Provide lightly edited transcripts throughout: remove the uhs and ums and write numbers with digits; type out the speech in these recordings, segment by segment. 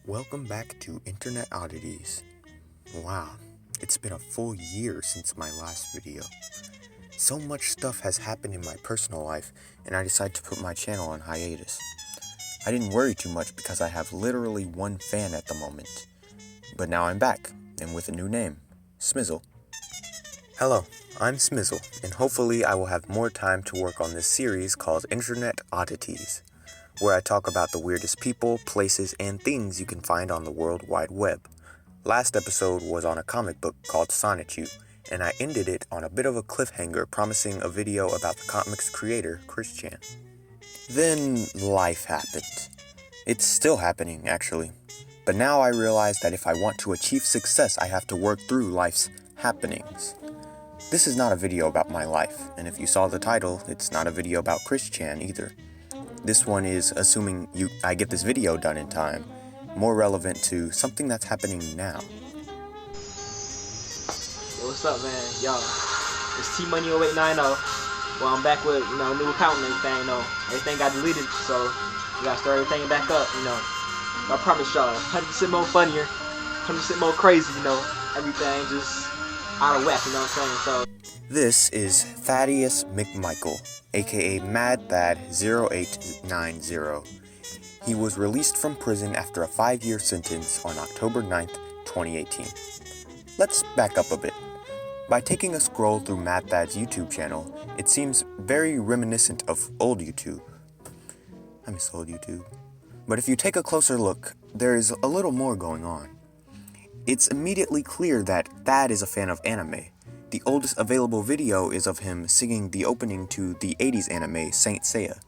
Welcome back to Internet Oddities. Wow, it's been a full year since my last video. So much stuff has happened in my personal life, and I decided to put my channel on hiatus. I didn't worry too much because I have literally one fan at the moment. But now I'm back, and with a new name, Smizzle. Hello, I'm Smizzle, and hopefully I will have more time to work on this series called Internet Oddities, where I talk about the weirdest people, places, and things you can find on the World Wide Web. Last episode was on a comic book called Sonichu, and I ended it on a bit of a cliffhanger promising a video about the comic's creator, Chris Chan. Then life happened. It's still happening, actually. But now I realize that if I want to achieve success, I have to work through life's happenings. This is not a video about my life, and if you saw the title, it's not a video about Chris Chan either. This one is, assuming I get this video done in time, more relevant to something that's happening now. Yo, what's up, man? Yo, it's MadThad0890. Well, I'm back with, new account and everything, everything got deleted, so we gotta start everything back up, I promise y'all, 100% more funnier, 100% more crazy, everything just out of whack, what I'm saying, so. This is Thaddeus McMichael, aka MadThad0890. He was released from prison after a 5-year sentence on October 9th, 2018. Let's back up a bit. By taking a scroll through MadThad's YouTube channel, it seems very reminiscent of old YouTube. I miss old YouTube. But if you take a closer look, there is a little more going on. It's immediately clear that Thad is a fan of anime. The oldest available video is of him singing the opening to the 80s anime Saint Seiya.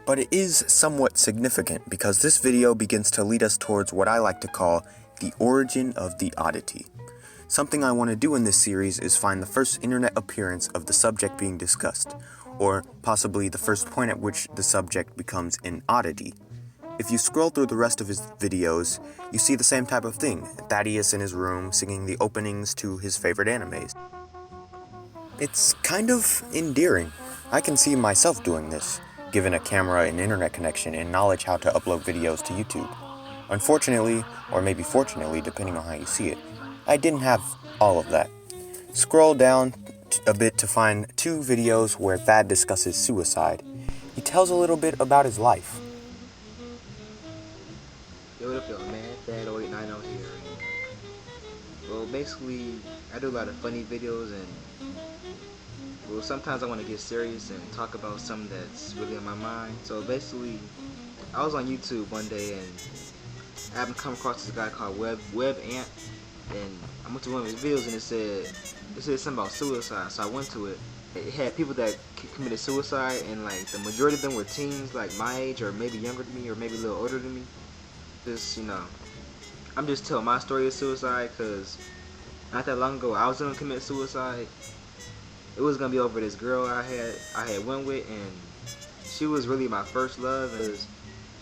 But it is somewhat significant because this video begins to lead us towards what I like to call the origin of the oddity. Something I want to do in this series is find the first internet appearance of the subject being discussed, or possibly the first point at which the subject becomes an oddity. If you scroll through the rest of his videos, you see the same type of thing, Thaddeus in his room singing the openings to his favorite animes. It's kind of endearing. I can see myself doing this, given a camera and internet connection and knowledge how to upload videos to YouTube. Unfortunately, or maybe fortunately, depending on how you see it, I didn't have all of that. Scroll down a bit to find 2 videos where Thad discusses suicide. He tells a little bit about his life. Yo, what up, yo, man? MadThad0890 here. Well, basically, I do a lot of funny videos and sometimes I want to get serious and talk about something that's really on my mind. So basically, I was on YouTube one day and I happened to come across this guy called Web Ant, and I went to one of his videos and it said something about suicide. So I went to it. It had people that committed suicide, and like the majority of them were teens, like my age or maybe younger than me or maybe a little older than me. Just I'm just telling my story of suicide because not that long ago I was gonna commit suicide. It was gonna be over this girl I had went with, and she was really my first love,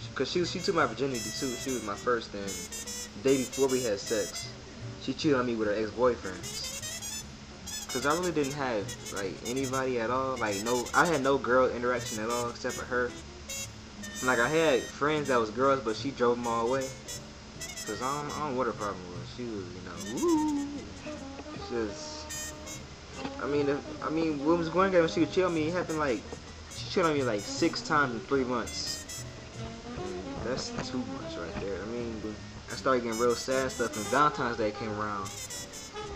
because she took my virginity too. She was my first, and the day before we had sex, she cheated on me with her ex-boyfriends. Cause I really didn't have like anybody at all. I had no girl interaction at all except for her. And, I had friends that was girls, but she drove them all away. Cause I don't know what her problem was. She was, woo. Just. I mean, when we was going together, when she would cheat on me, it happened she cheated on me 6 times in 3 months. And that's too much right there. I started getting real sad stuff, and Valentine's Day came around.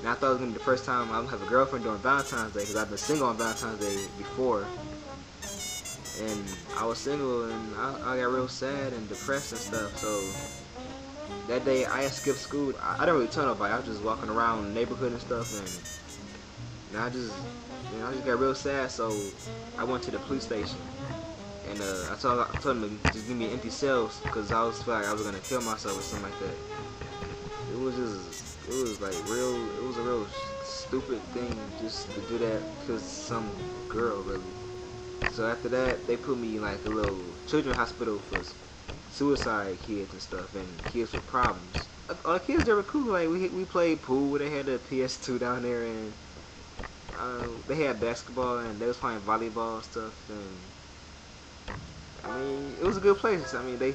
And I thought it was going to be the first time I would have a girlfriend during Valentine's Day, because I've been single on Valentine's Day before. And I was single, and I got real sad and depressed and stuff, so that day I had skipped school. I didn't really tell nobody. I was just walking around the neighborhood and stuff, and I just got real sad, so I went to the police station, and I told them to just give me an empty cell, because I was felt like I was gonna kill myself or something like that. It was like real. It was a real stupid thing just to do that because some girl, really. So after that, they put me in like a little children's hospital for suicide kids and stuff, and kids with problems. All the kids there were cool. Like we played pool. They had a PS2 down there, and they had basketball, and they was playing volleyball and stuff. And I mean, it was a good place. I mean, they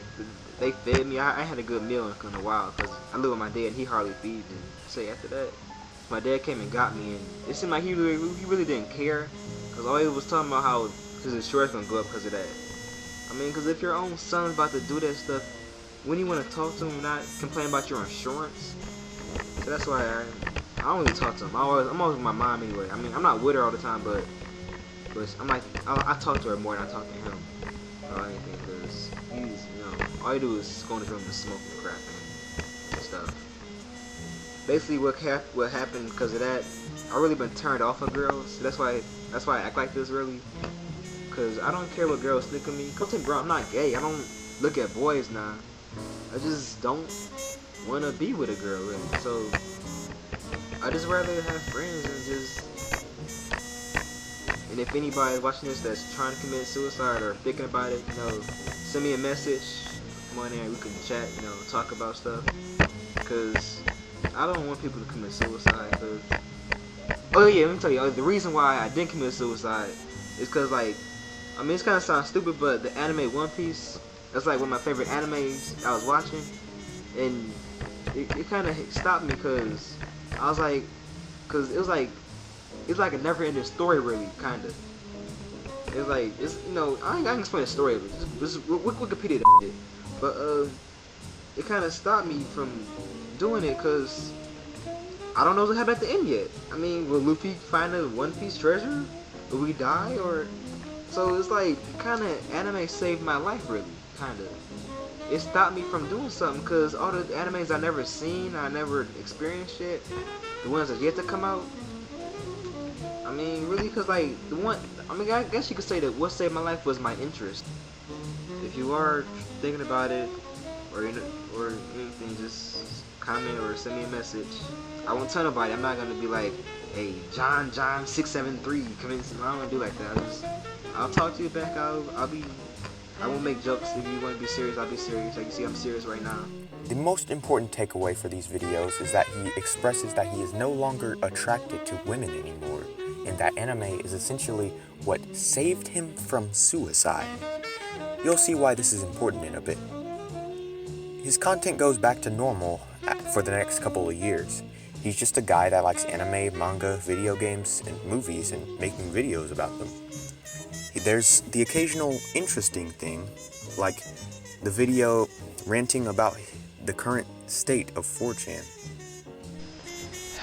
fed me. I had a good meal in a while because I live with my dad. And he hardly feeds me. Say after that, my dad came and got me, and it seemed like he really didn't care because all he was talking about how his insurance gonna go up because of that. I mean, because if your own son's about to do that stuff, when you want to talk to him, not complain about your insurance. So that's why I don't really talk to him. I'm always with my mom anyway. I mean, I'm not with her all the time, but I'm like I talk to her more than I talk to him or anything, because he's, all you do is go in the room and smoke and crap and stuff. Basically, what happened because of that, I really been turned off of girls. So that's why I act like this, really. Because I don't care what girls think of me. Come to me, bro, I'm not gay. I don't look at boys now. I just don't want to be with a girl, really. So I just rather have friends and just. And if anybody watching this that's trying to commit suicide or thinking about it, send me a message. Come on in, we can chat, talk about stuff. Because I don't want people to commit suicide. Cause, oh yeah, let me tell you, the reason why I didn't commit suicide is because, like, I mean, it's kind of sounds stupid, but the anime One Piece, that's like one of my favorite animes I was watching, and it kind of stopped me because I was like, because it's like a never-ending story, really, kind of. It's like, I can explain the story of it. Just Wikipedia that shit. But it kind of stopped me from doing it because I don't know what happened at the end yet. I mean, will Luffy find a One Piece treasure? Will we die? Or so it's like kind of anime saved my life, really, kind of. It stopped me from doing something because all the animes I never seen, I never experienced yet, the ones that yet to come out. I mean, really, because like I guess you could say that what saved my life was my interest. If you are thinking about it or anything, just comment or send me a message. I won't tell nobody. I'm not gonna be like, hey, John 673 convince me. I'm not gonna do like that. I'll talk to you back. I won't make jokes. If you want to be serious, I'll be serious. Like you see, I'm serious right now. The most important takeaway for these videos is that he expresses that he is no longer attracted to women anymore, and that anime is essentially what saved him from suicide. You'll see why this is important in a bit. His content goes back to normal for the next couple of years. He's just a guy that likes anime, manga, video games, and movies, and making videos about them. There's the occasional interesting thing, like the video ranting about the current state of 4chan.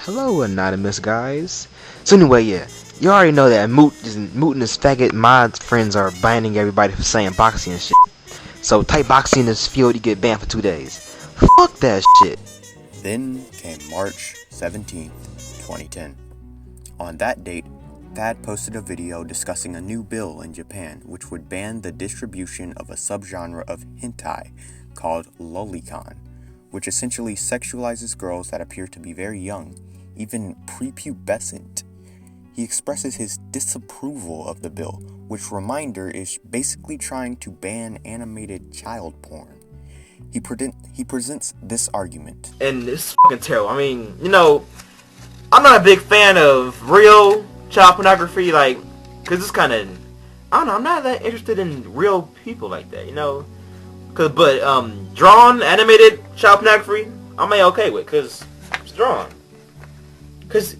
Hello, anonymous guys. So anyway, yeah, you already know that Moot and his faggot mod friends are banning everybody for saying boxing and shit. So type boxing in this field, you get banned for 2 days. Fuck that shit. Then came March 17th, 2010. On that date, Thad posted a video discussing a new bill in Japan which would ban the distribution of a subgenre of hentai called lolicon, which essentially sexualizes girls that appear to be very young, even prepubescent. He expresses his disapproval of the bill, which, reminder, is basically trying to ban animated child porn. He presents this argument. And it's fucking terrible. I mean, I'm not a big fan of real child pornography, like, cause it's kind of, I don't know, I'm not that interested in real people like that, but drawn, animated child pornography, I'm okay with, cause it's drawn. Cause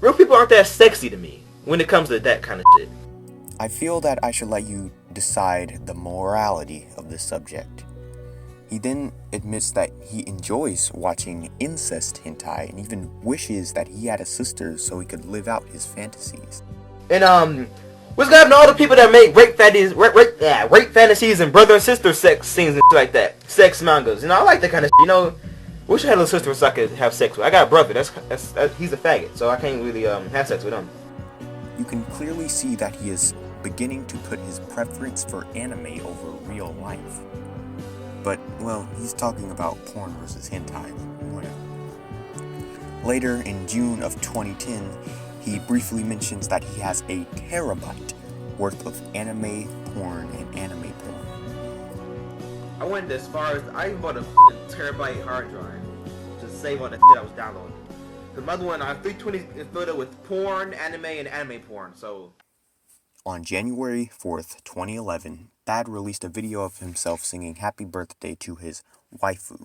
real people aren't that sexy to me when it comes to that kind of shit. I feel that I should let you decide the morality of this subject. He then admits that he enjoys watching incest hentai and even wishes that he had a sister so he could live out his fantasies. And what's gonna happen to all the people that make rape fantasies and brother and sister sex scenes and shit like that? Sex mangas. I like that kind of shit. Wish I had a little sister so I could have sex with. I got a brother. That's he's a faggot, so I can't really have sex with him. You can clearly see that he is beginning to put his preference for anime over real life. But, well, he's talking about porn versus hentai, whatever. Later, in June of 2010, he briefly mentions that he has a terabyte worth of anime porn and anime porn. I went as far as I even bought a terabyte hard drive to save all the shit I was downloading. The other one, I have 320 is filled with porn, anime, and anime porn. So, on January 4th, 2011, Thad released a video of himself singing "Happy Birthday" to his waifu.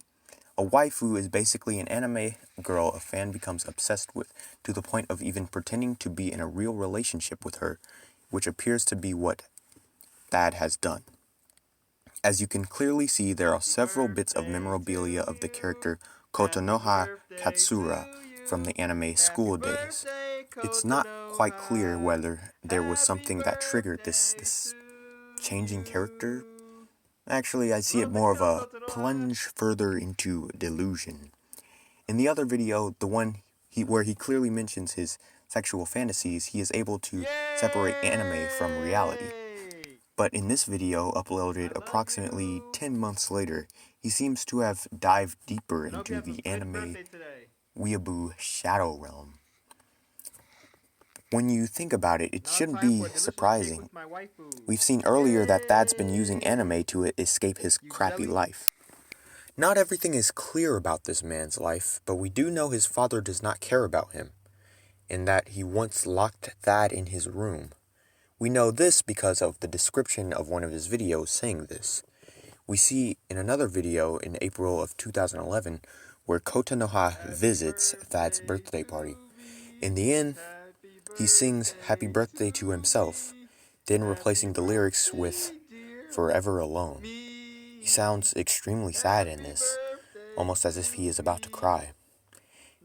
A waifu is basically an anime girl a fan becomes obsessed with, to the point of even pretending to be in a real relationship with her, which appears to be what Thad has done. As you can clearly see, there are several bits of memorabilia of the character Kotonoha Katsura from the anime School Days. It's not quite clear whether there was something that triggered this changing character. Actually, I see it more of a plunge further into delusion. In the other video, the one where he clearly mentions his sexual fantasies, he is able to separate anime from reality. But in this video, uploaded approximately 10 months later, he seems to have dived deeper into the anime weeaboo shadow realm. When you think about it, it shouldn't be surprising. We've seen earlier that Thad's been using anime to escape his crappy life. Not everything is clear about this man's life, but we do know his father does not care about him, and that he once locked Thad in his room. We know this because of the description of one of his videos saying this. We see in another video in April of 2011 where Kotonoha visits Thad's birthday party. In the end, he sings "Happy Birthday" to himself, then replacing the lyrics with "Forever Alone." He sounds extremely sad in this, almost as if he is about to cry.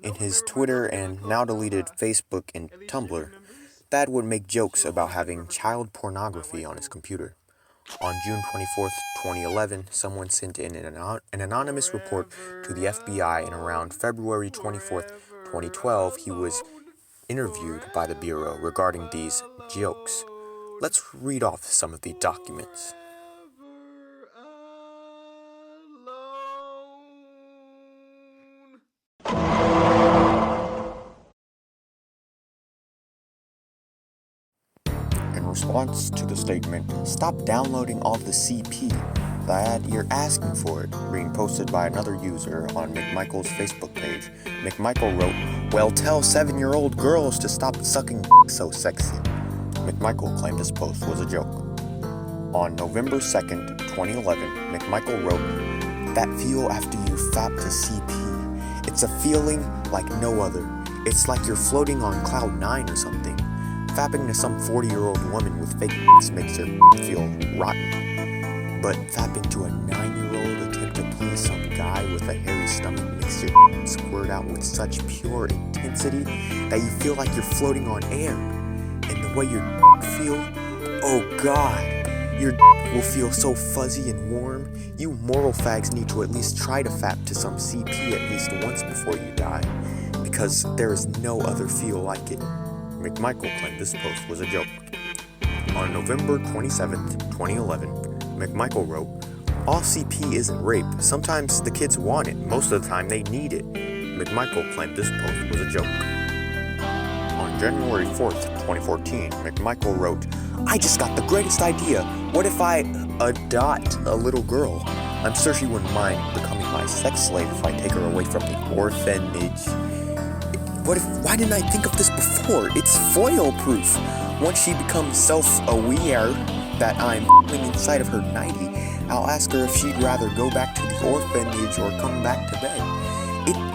In his Twitter and now deleted Facebook and Tumblr, Thad would make jokes about having child pornography on his computer. On June 24th, 2011, someone sent in an anonymous report to the FBI, and around February 24th, 2012, he was interviewed by the Bureau regarding these jokes. Let's read off some of the documents. In response to the statement, "Stop downloading all the CP, Thad, you're asking for it," being posted by another user on McMichael's Facebook page, McMichael wrote, "Well, tell 7-year-old girls to stop sucking so sexy." McMichael claimed this post was a joke. On November 2nd, 2011, McMichael wrote, "That feel after you fap to CP, it's a feeling like no other. It's like you're floating on cloud 9 or something. Fapping to some 40-year-old woman with fake makes her feel rotten. But fapping to a 9-year-old attempt to please some guy with a hairy stomach makes your squirt out with such pure intensity that you feel like you're floating on air. And the way your feel, oh God, your will feel so fuzzy and warm. You moral fags need to at least try to fap to some CP at least once before you die, because there is no other feel like it." McMichael claimed this post was a joke. On November 27th, 2011, McMichael wrote, "All CP isn't rape. Sometimes the kids want it. Most of the time they need it." McMichael claimed this post was a joke. On January 4th, 2014, McMichael wrote, "I just got the greatest idea. What if I adopt a little girl? I'm sure she wouldn't mind becoming my sex slave if I take her away from the orphanage. Why didn't I think of this before? It's foil-proof. Once she becomes self-aware that I'm inside of her nightie, I'll ask her if she'd rather go back to the orphanage or come back to bed.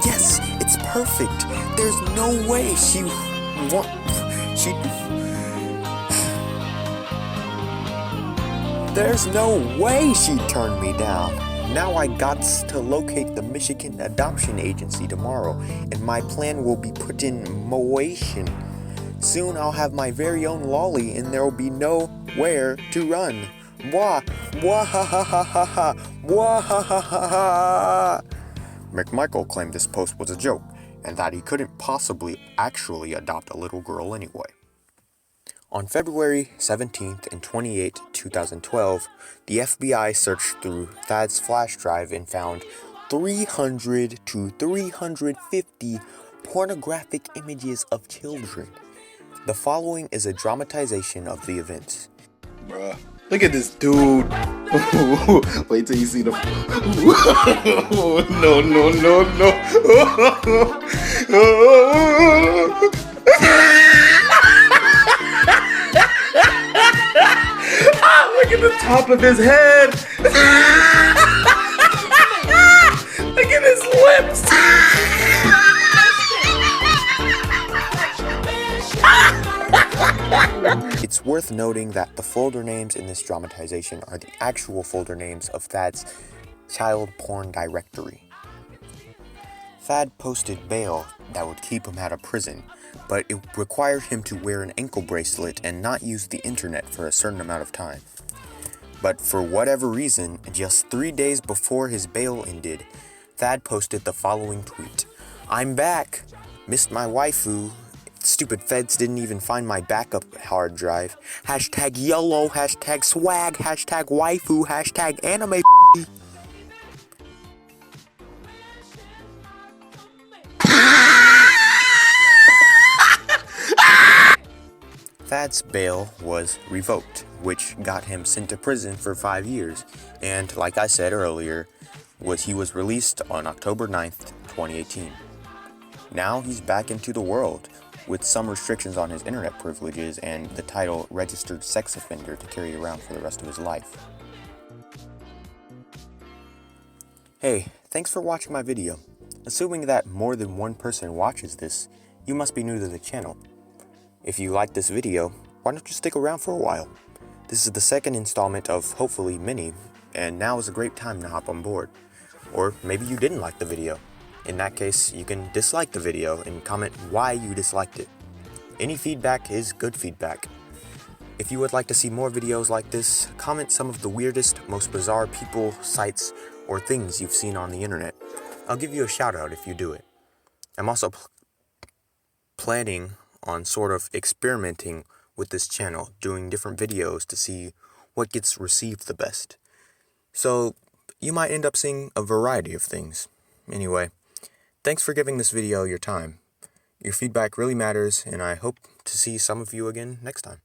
Yes, it's perfect. There's no way There's no way she'd turn me down. Now I got to locate the Michigan Adoption Agency tomorrow, and my plan will be put in motion. Soon I'll have my very own lolly, and there will be nowhere to run. Wah, wah ha ha ha ha ha, wah ha ha ha ha." McMichael claimed this post was a joke, and that he couldn't possibly actually adopt a little girl anyway. On February 17th and 28th, 2012, the FBI searched through Thad's flash drive and found 300 to 350 pornographic images of children. The following is a dramatization of the events. Bruh, look at this dude. Wait till you see the. No, no, no, no. Look at the top of his head. Look at his lips. It's worth noting that the folder names in this dramatization are the actual folder names of Thad's child porn directory. Thad posted bail that would keep him out of prison, but it required him to wear an ankle bracelet and not use the internet for a certain amount of time. But for whatever reason, just 3 days before his bail ended, Thad posted the following tweet. "I'm back! Missed my waifu. Stupid feds didn't even find my backup hard drive. Hashtag YOLO, hashtag swag, hashtag waifu, hashtag anime." Thad's bail was revoked, which got him sent to prison for 5 years, and like I said earlier, he was released on October 9th, 2018. Now he's back into the world, with some restrictions on his internet privileges and the title registered sex offender to carry around for the rest of his life. Hey, thanks for watching my video. Assuming that more than one person watches this, you must be new to the channel. If you like this video, why don't you stick around for a while? This is the second installment of hopefully many, and now is a great time to hop on board. Or maybe you didn't like the video. In that case, you can dislike the video and comment why you disliked it. Any feedback is good feedback. If you would like to see more videos like this, comment some of the weirdest, most bizarre people, sites, or things you've seen on the internet. I'll give you a shout out if you do it. I'm also planning on sort of experimenting with this channel, doing different videos to see what gets received the best. So, you might end up seeing a variety of things. Anyway, thanks for giving this video your time. Your feedback really matters, and I hope to see some of you again next time.